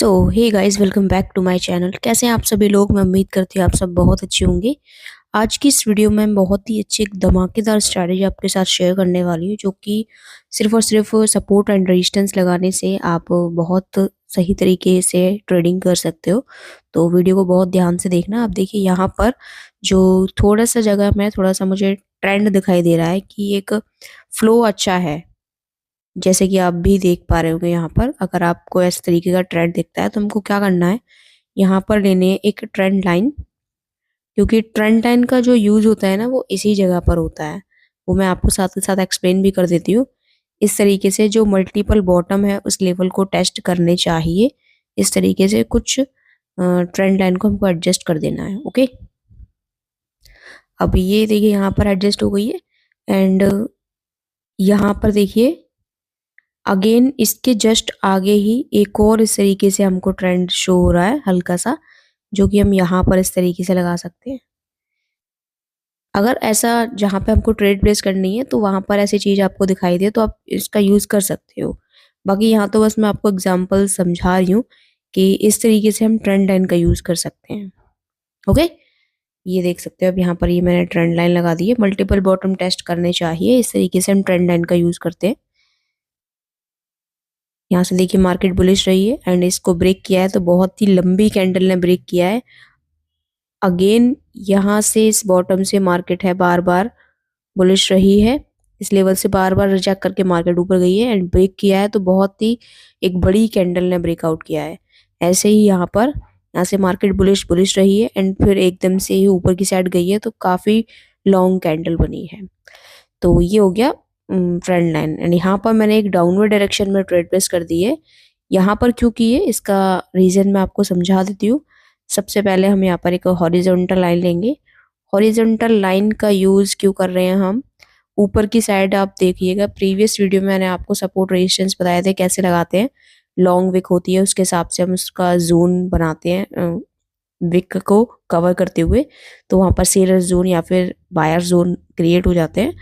So hey guys, welcome back to my channel. कैसे हैं आप सभी लोग? मैं उम्मीद करती हूँ आप सब बहुत अच्छे होंगे। आज की इस वीडियो में मैं बहुत ही अच्छी एक धमाकेदार स्ट्रैटेजी आपके साथ शेयर करने वाली हूँ, जो कि सिर्फ और सिर्फ सपोर्ट एंड रेजिस्टेंस लगाने से आप बहुत सही तरीके से ट्रेडिंग कर सकते हो। तो वीडियो को बहुत ध्यान से देखना। आप देखिए यहाँ पर जो थोड़ा सा जगह में थोड़ा सा मुझे ट्रेंड दिखाई दे रहा है कि एक फ्लो अच्छा है, जैसे कि आप भी देख पा रहे होंगे। यहाँ पर अगर आपको इस तरीके का ट्रेंड दिखता है तो हमको क्या करना है, यहाँ पर लेने एक ट्रेंड लाइन, क्योंकि ट्रेंड लाइन का जो यूज होता है ना वो इसी जगह पर होता है। वो मैं आपको साथ के साथ एक्सप्लेन भी कर देती हूँ। इस तरीके से जो मल्टीपल बॉटम है उस लेवल को टेस्ट करने चाहिए। इस तरीके से कुछ ट्रेंड लाइन को हमको एडजस्ट कर देना है। ओके, अब ये देखिए यहाँ पर एडजस्ट हो गई है। एंड यहाँ पर देखिए अगेन इसके जस्ट आगे ही एक और इस तरीके से हमको ट्रेंड शो हो रहा है हल्का सा, जो कि हम यहाँ पर इस तरीके से लगा सकते हैं। अगर ऐसा जहाँ पे हमको ट्रेड प्लेस करनी है तो वहां पर ऐसी चीज आपको दिखाई दे तो आप इसका यूज कर सकते हो। बाकी यहाँ तो बस मैं आपको एग्जांपल समझा रही हूँ कि इस तरीके से हम ट्रेंड लाइन का यूज कर सकते हैं। ओके, ये देख सकते हो अब यहाँ पर ये मैंने ट्रेंड लाइन लगा दी है। मल्टीपल बॉटम टेस्ट करने चाहिए, इस तरीके से हम ट्रेंड लाइन का यूज करते हैं। यहाँ से देखिए मार्केट बुलिश रही है एंड इसको ब्रेक किया है, तो बहुत ही लंबी कैंडल ने ब्रेक किया है। अगेन यहाँ से इस बॉटम से मार्केट है बार बार बुलिश रही है, इस लेवल से बार बार रिजेक्ट करके मार्केट ऊपर गई है एंड ब्रेक किया है, तो बहुत ही एक बड़ी कैंडल ने ब्रेकआउट किया है। ऐसे ही यहाँ से मार्केट बुलिश बुलिश रही है एंड फिर एकदम से ही ऊपर की साइड गई है, तो काफी लॉन्ग कैंडल बनी है। तो ये हो गया ट्रेंड लाइन। एंड यहाँ पर मैंने एक डाउनवर्ड डायरेक्शन में ट्रेड प्लेस कर दी है। यहाँ पर क्यों की है इसका रीजन मैं आपको समझा देती हूँ। सबसे पहले हम यहाँ पर एक हॉरिजॉन्टल लाइन लेंगे। हॉरिजॉन्टल लाइन का यूज क्यों कर रहे हैं हम? ऊपर की साइड आप देखिएगा, प्रीवियस वीडियो में मैंने आपको सपोर्ट रेजिस्टेंस बताए थे कैसे लगाते हैं। लॉन्ग विक होती है, उसके हिसाब से हम उसका जोन बनाते हैं विक को कवर करते हुए। तो वहां पर सेलर जोन या फिर बायर जोन क्रिएट हो जाते हैं।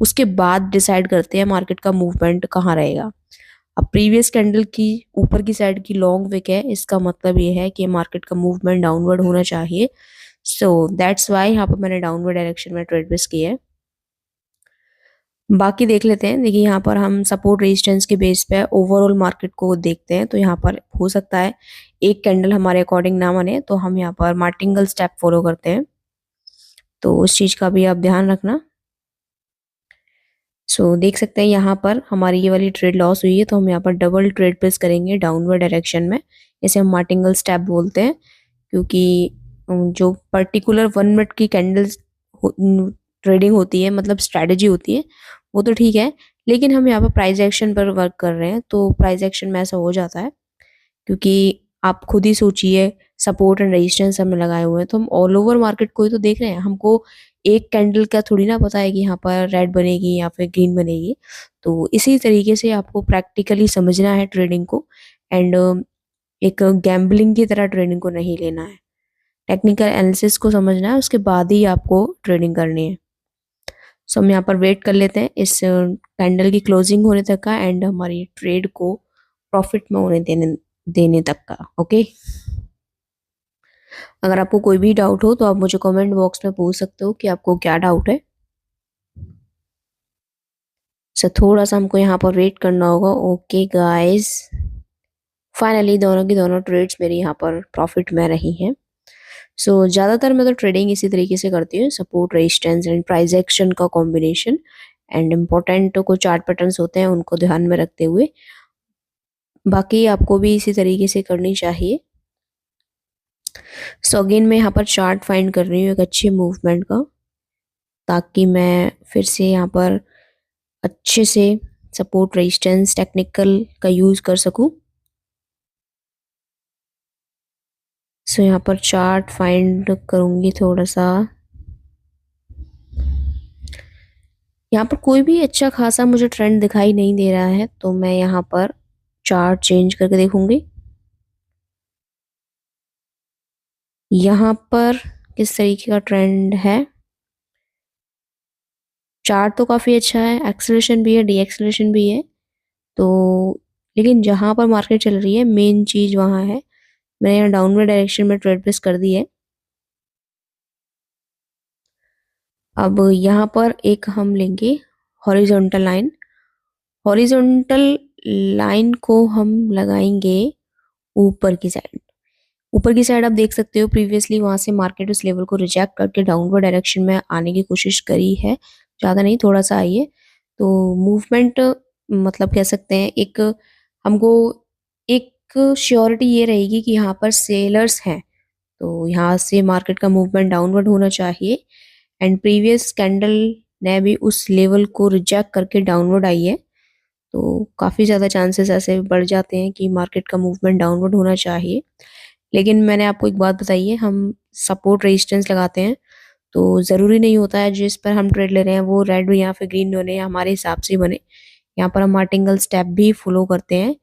उसके बाद डिसाइड करते हैं मार्केट का मूवमेंट कहाँ रहेगा। अब प्रीवियस कैंडल की ऊपर की साइड की लॉन्ग विक है, इसका मतलब ये है कि मार्केट का मूवमेंट डाउनवर्ड होना चाहिए। सो दैट्स वाई यहाँ पर मैंने डाउनवर्ड डायरेक्शन में ट्रेड प्लेस किया है। बाकी देख लेते हैं। देखिए यहाँ पर हम सपोर्ट रेजिस्टेंस के बेस पे ओवरऑल मार्केट को देखते हैं, तो यहाँ पर हो सकता है एक कैंडल हमारे अकॉर्डिंग ना बने, तो हम यहाँ पर मार्टिंगल स्टेप फॉलो करते हैं। तो उस चीज का भी आप ध्यान रखना। सो देख सकते हैं यहाँ पर हमारी ये वाली ट्रेड लॉस हुई है, तो हम यहाँ पर डबल ट्रेड प्लेस करेंगे डाउनवर्ड डायरेक्शन में। इसे हम मार्टिंगल स्टेप बोलते हैं, क्योंकि जो पर्टिकुलर 1 मिनट की कैंडल्स ट्रेडिंग होती है, मतलब स्ट्रेटेजी होती है, वो तो ठीक है। लेकिन हम यहाँ पर प्राइस एक्शन पर वर्क कर रहे हैं, तो प्राइस एक्शन में ऐसा हो जाता है, क्योंकि आप खुद ही सोचिए सपोर्ट एंड रेजिस्टेंस हमें लगाए हुए हैं, तो हम ऑल ओवर मार्केट को ही तो देख रहे हैं। हमको एक कैंडल का थोड़ी ना पता है कि यहाँ पर रेड बनेगी या फिर ग्रीन बनेगी। तो इसी तरीके से आपको प्रैक्टिकली समझना है ट्रेडिंग को। एंड एक गैम्बलिंग की तरह ट्रेडिंग को नहीं लेना है। टेक्निकल एनालिसिस को समझना है, उसके बाद ही आपको ट्रेडिंग करनी है। सो हम यहाँ पर वेट कर लेते हैं इस कैंडल की क्लोजिंग होने तक का एंड हमारी ट्रेड को प्रॉफिट में होने देने देने तक का। ओके, अगर आपको कोई भी डाउट हो तो आप मुझे कमेंट बॉक्स में पूछ सकते हो कि आपको क्या डाउट है। सो थोड़ा सा हमको यहाँ पर वेट करना होगा। ओके गाइस, फाइनली दोनों की दोनों ट्रेड्स मेरी यहाँ पर प्रॉफिट में रही हैं। सो ज़्यादातर मैं तो ट्रेडिंग इसी तरीके से करती हूँ, support resistance and price action का कॉम्बिनेशन। एंड इम्पोर्टेंट कुछ चार्ट पैटर्न्स होते हैं उनको ध्यान में रखते हुए। बाकी आपको भी इसी तरीके से करनी चाहिए। सो अगेन मैं यहाँ पर चार्ट फाइंड कर रही हूँ एक अच्छी मूवमेंट का, ताकि मैं फिर से यहाँ पर अच्छे से सपोर्ट रेजिस्टेंस टेक्निकल का यूज कर सकूं। सो यहाँ पर चार्ट फाइंड करूंगी थोड़ा सा। यहाँ पर कोई भी अच्छा खासा मुझे ट्रेंड दिखाई नहीं दे रहा है, तो मैं यहाँ पर चार्ट चेंज करके देखूंगी। यहाँ पर किस तरीके का ट्रेंड है? चार्ट तो काफी अच्छा है, एक्सेलरेशन भी है, डी एक्सेलरेशन भी है। तो लेकिन जहाँ पर मार्केट चल रही है मेन चीज वहाँ है। मैंने यहाँ डाउनवर्ड डायरेक्शन में ट्रेड प्लेस कर दी है। अब यहाँ पर एक हम लेंगे हॉरिजॉन्टल लाइन। हॉरिजॉन्टल लाइन को हम लगाएंगे ऊपर की साइड। ऊपर की साइड आप देख सकते हो प्रीवियसली वहां से मार्केट उस लेवल को रिजेक्ट करके डाउनवर्ड डायरेक्शन में आने की कोशिश करी है, ज्यादा नहीं थोड़ा सा आई है। तो मूवमेंट मतलब कह सकते हैं एक हमको एक श्योरिटी ये रहेगी कि यहाँ पर सेलर्स हैं, तो यहाँ से मार्केट का मूवमेंट डाउनवर्ड होना चाहिए। एंड प्रीवियस कैंडल ने भी उस लेवल को रिजेक्ट करके डाउनवर्ड आई है, तो काफी ज्यादा चांसेस ऐसे बढ़ जाते हैं कि मार्केट का मूवमेंट डाउनवर्ड होना चाहिए। लेकिन मैंने आपको एक बात बताई है, हम सपोर्ट रेजिस्टेंस लगाते हैं तो ज़रूरी नहीं होता है जिस पर हम ट्रेड ले रहे हैं वो रेड या फिर ग्रीन बने या हमारे हिसाब से बने। यहाँ पर हम मार्टिंगल स्टेप भी फॉलो करते हैं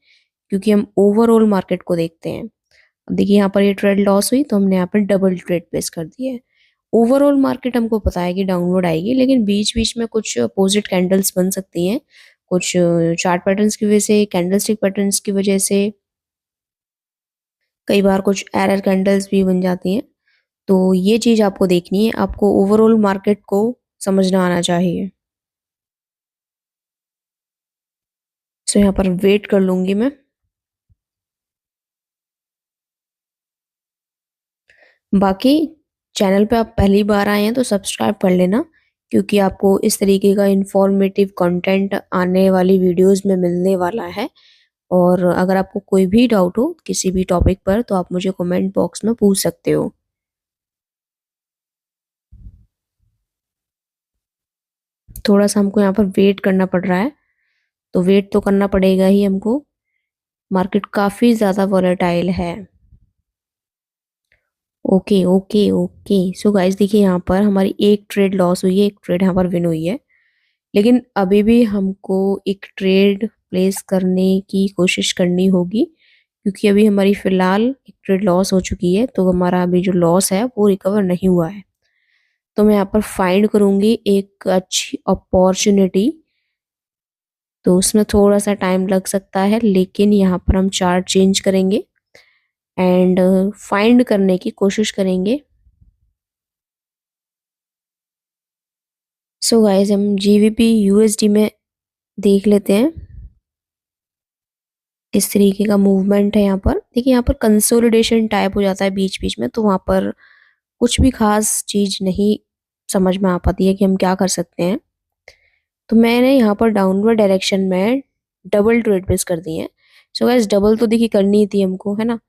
क्योंकि हम ओवरऑल मार्केट को देखते हैं। अब देखिए यहाँ पर ये ट्रेड लॉस हुई तो हमने यहाँ पर डबल ट्रेड प्लेस कर दिया है। ओवरऑल मार्केट हमको पता है कि डाउनवर्ड आएगी, लेकिन बीच बीच में कुछ अपोजिट कैंडल्स बन सकती हैं, कुछ चार्ट पैटर्न्स की वजह से, कैंडलस्टिक पैटर्न्स की वजह से, कई बार कुछ एरर कैंडल्स भी बन जाती हैं। तो ये चीज आपको देखनी है, आपको ओवरऑल मार्केट को समझना आना चाहिए। सो यहाँ पर वेट कर लूंगी मैं। बाकी चैनल पे आप पहली बार आए हैं तो सब्सक्राइब कर लेना, क्योंकि आपको इस तरीके का इंफॉर्मेटिव कंटेंट आने वाली वीडियोस में मिलने वाला है। और अगर आपको कोई भी डाउट हो किसी भी टॉपिक पर तो आप मुझे कमेंट बॉक्स में पूछ सकते हो। थोड़ा सा हमको यहाँ पर वेट करना पड़ रहा है, तो वेट तो करना पड़ेगा ही हमको, मार्केट काफी ज्यादा वॉलेटाइल है। Okay okay okay, so guys देखिए यहाँ पर हमारी एक ट्रेड लॉस हुई है, एक ट्रेड यहाँ पर विन हुई है। लेकिन अभी भी हमको एक ट्रेड प्लेस करने की कोशिश करनी होगी, क्योंकि अभी हमारी फिलहाल एक ट्रेड लॉस हो चुकी है, तो हमारा अभी जो लॉस है वो रिकवर नहीं हुआ है। तो मैं यहाँ पर फाइंड करूंगी एक अच्छी अपॉर्चुनिटी, तो उसमें थोड़ा सा टाइम लग सकता है, लेकिन यहाँ पर हम चार्ट चेंज करेंगे एंड फाइंड करने की कोशिश करेंगे। सो गाइस हम जीबीपी यूएसडी में देख लेते हैं किस तरीके का मूवमेंट है। यहाँ पर देखिए, यहाँ पर कंसोलिडेशन टाइप हो जाता है बीच बीच में, तो वहाँ पर कुछ भी खास चीज नहीं समझ में आ पाती है कि हम क्या कर सकते हैं। तो मैंने यहाँ पर डाउनवर्ड डायरेक्शन में डबल ट्रेड प्लेस कर दी है। सो गाइस डबल तो देखिए करनी ही थी हमको, है ना।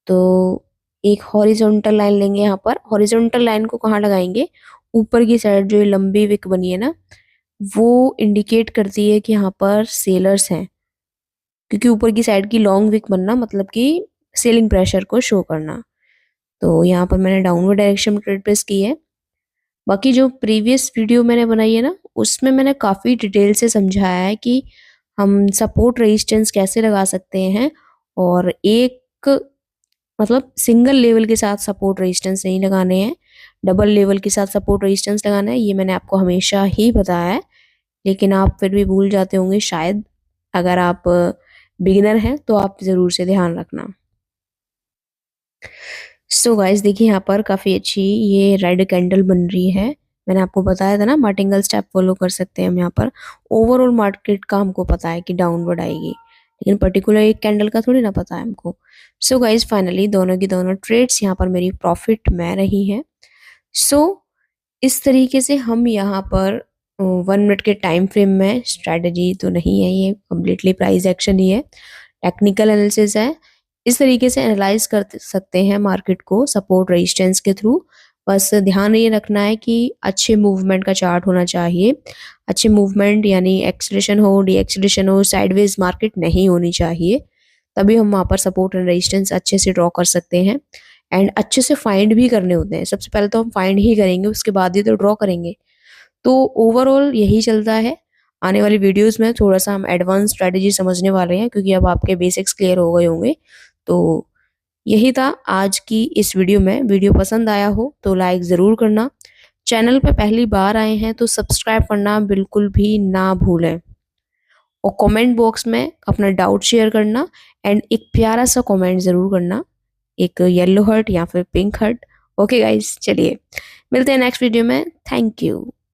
तो एक हॉरिजॉन्टल लाइन लेंगे। यहाँ पर हॉरिजॉन्टल लाइन को कहाँ लगाएंगे, ऊपर की साइड जो ये लंबी विक बनी है ना, वो इंडिकेट करती है कि यहाँ पर सेलर्स हैं, क्योंकि ऊपर की साइड की लॉन्ग विक बनना मतलब कि सेलिंग प्रेशर को शो करना। तो यहाँ पर मैंने डाउनवर्ड डायरेक्शन में ट्रेड प्लेस की है। बाकी जो प्रीवियस वीडियो मैंने बनाई है ना, उसमें मैंने काफ़ी डिटेल से समझाया है कि हम सपोर्ट रेजिस्टेंस कैसे लगा सकते हैं, और एक मतलब सिंगल लेवल के साथ सपोर्ट रेजिस्टेंस नहीं लगाने हैं, डबल लेवल के साथ सपोर्ट रेजिस्टेंस लगाना है। ये मैंने आपको हमेशा ही बताया है, लेकिन आप फिर भी भूल जाते होंगे शायद। अगर आप बिगिनर हैं तो आप ज़रूर से ध्यान रखना। सो गाइस देखिए यहाँ पर काफ़ी अच्छी ये रेड कैंडल बन रही है। मैंने आपको बताया था ना मार्टिंगल स्टेप फॉलो कर सकते हैं हम यहाँ पर। ओवरऑल मार्केट का हमको पता है कि डाउनवर्ड आएगी, लेकिन पर्टिकुलर एक कैंडल का थोड़ी ना पता है हमको। सो गाइस फाइनली दोनों की दोनों ट्रेड्स यहाँ पर मेरी प्रॉफिट में रही हैं। सो इस तरीके से हम यहाँ पर 1 मिनट के टाइम फ्रेम में, स्ट्रैटेजी तो नहीं है ये, कम्प्लीटली प्राइस एक्शन ही है, टेक्निकल एनालिसिस है। इस तरीके से एनालाइज कर सकते हैं मार्केट को सपोर्ट रेजिस्टेंस के थ्रू। बस ध्यान ये रखना है कि अच्छे मूवमेंट का चार्ट होना चाहिए। अच्छे मूवमेंट यानी एक्सलेशन हो, डी एक्सलेशन हो, साइडवेज मार्केट नहीं होनी चाहिए, तभी हम वहाँ पर सपोर्ट एंड रेजिस्टेंस अच्छे से ड्रॉ कर सकते हैं। एंड अच्छे से फाइंड भी करने होते हैं। सबसे पहले तो हम फाइंड ही करेंगे, उसके बाद ही तो ड्रॉ करेंगे। तो ओवरऑल यही चलता है। आने वाली वीडियोस में थोड़ा सा हम एडवांस स्ट्रेटेजी समझने वाले हैं, क्योंकि अब आपके बेसिक्स क्लियर हो गए होंगे। तो यही था आज की इस वीडियो में। वीडियो पसंद आया हो तो लाइक ज़रूर करना। चैनल पे पहली बार आए हैं तो सब्सक्राइब करना बिल्कुल भी ना भूलें। और कमेंट बॉक्स में अपना डाउट शेयर करना एंड एक प्यारा सा कमेंट ज़रूर करना, एक येलो हार्ट या फिर पिंक हार्ट। ओके गाइस, चलिए मिलते हैं नेक्स्ट वीडियो में। Thank you.